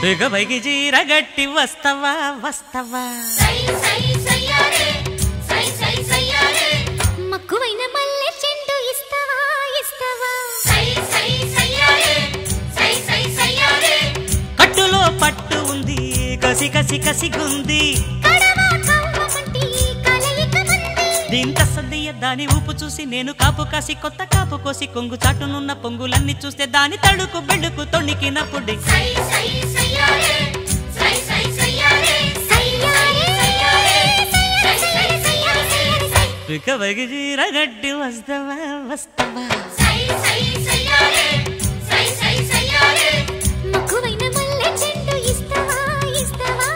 బిగబైకి జీరగట్టి వస్తవా వస్తవా మక్కువైన మల్లె చెండు ఇస్తవా ఇస్తవా కట్టులో పట్టు ఉంది కసి కసి కసిగుంది దీంత సద్దయ్య దాని ఊపు చూసి నేను కాపు కాసి కొత్త కాపు కోసి కొంగు చాటునున్న పొంగులన్నీ చూస్తే దాని తడుకు బెళ్ళుకు తొణికినప్పుడు బిగబైకి జీరగట్టి వస్తవా వస్తవా మక్కువైన మల్లె చెండు ఇస్తవా ఇస్తవా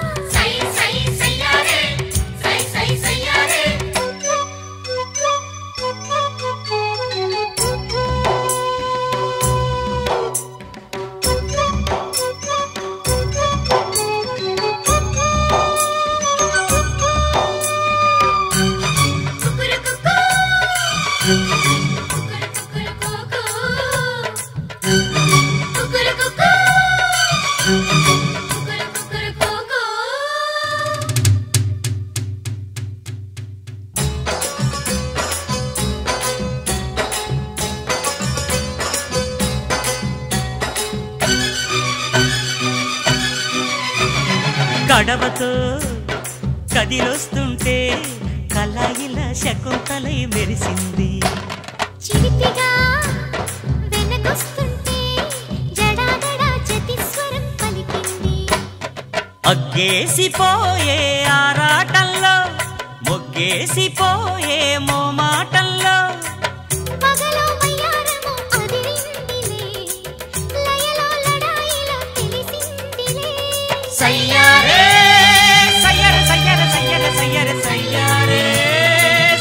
కడవతో కదిలొస్తుంటే కళాయిల శకుంతలై మెరిసింది చిలిపిగా వెనకొస్తుంటే జడాగడా జతిస్వరం పలికింది అగ్గేసిపోయే ఆరాటంలో మొగ్గేసిపోయే మోమాటంలో పగలో వయ్యారము అదిరిందిలే లయలో లడాయిలో తెలిసిందిలే సయ్యారే సయ్యారే సయ్యారే సయ్యారే సయ్యారే సయ్యారే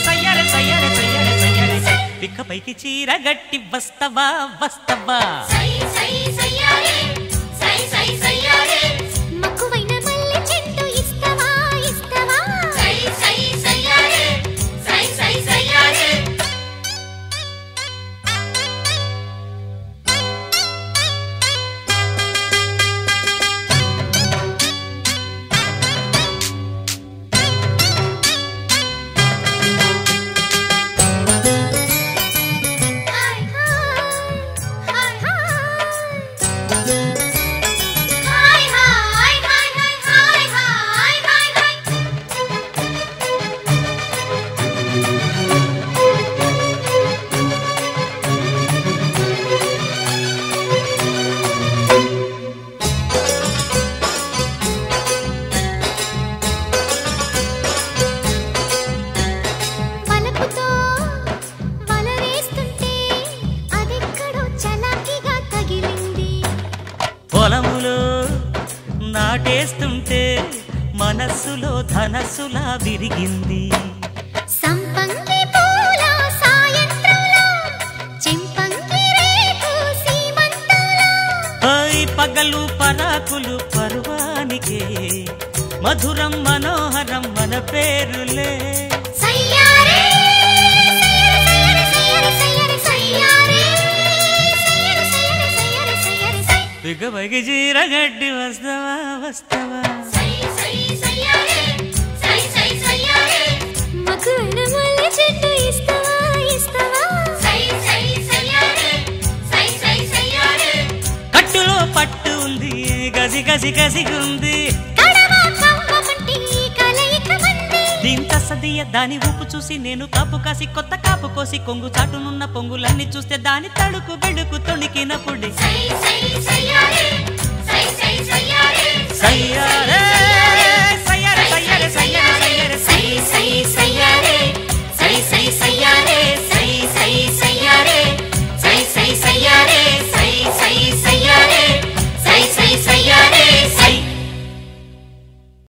సయ్యారే సయ్యారే సయ్యారే సయ్యారే పిక్కపైకి చీరగట్టి వస్తవా వస్తవా మక్కువైన మల్లె చెండు ఇస్తవా ఇస్తవా వలపుతో వలవేస్తుంటే అదెక్కడో చలాకీగా తగిలింది పొలములో నాటేస్తుంటే మనస్సులో ధనస్సులా విరిగింది సంపంగి పూల సాయంత్రంలో చెంపంగి రేకు సీమంతంలో పగలు పరాకులు పర్వానికే మధురం మనోహరం మన పేరులే సయ్యారే సయ్యారే సయ్యారే సయ్యారే సయ్యారే సయ్యారే సయ్యారే బిగబైకి జీరగడ్డి వస్తవా వస్తవా మక్కువైన మల్లె చెట్టు ఇస్తవా ఇస్తవా కట్టులో పట్టు ఉంది గసి గసి గసిగుంది దీంత సదియ దాని ఊపు చూసి నేను కాపు కాసి కొత్త కాపు కోసి కొంగు చాటునున్న పొంగులన్నీ చూస్తే దాని తడుకు బెడుకు తొణికినప్పుడు సయ్యారే సయ్యారే సయ్యారే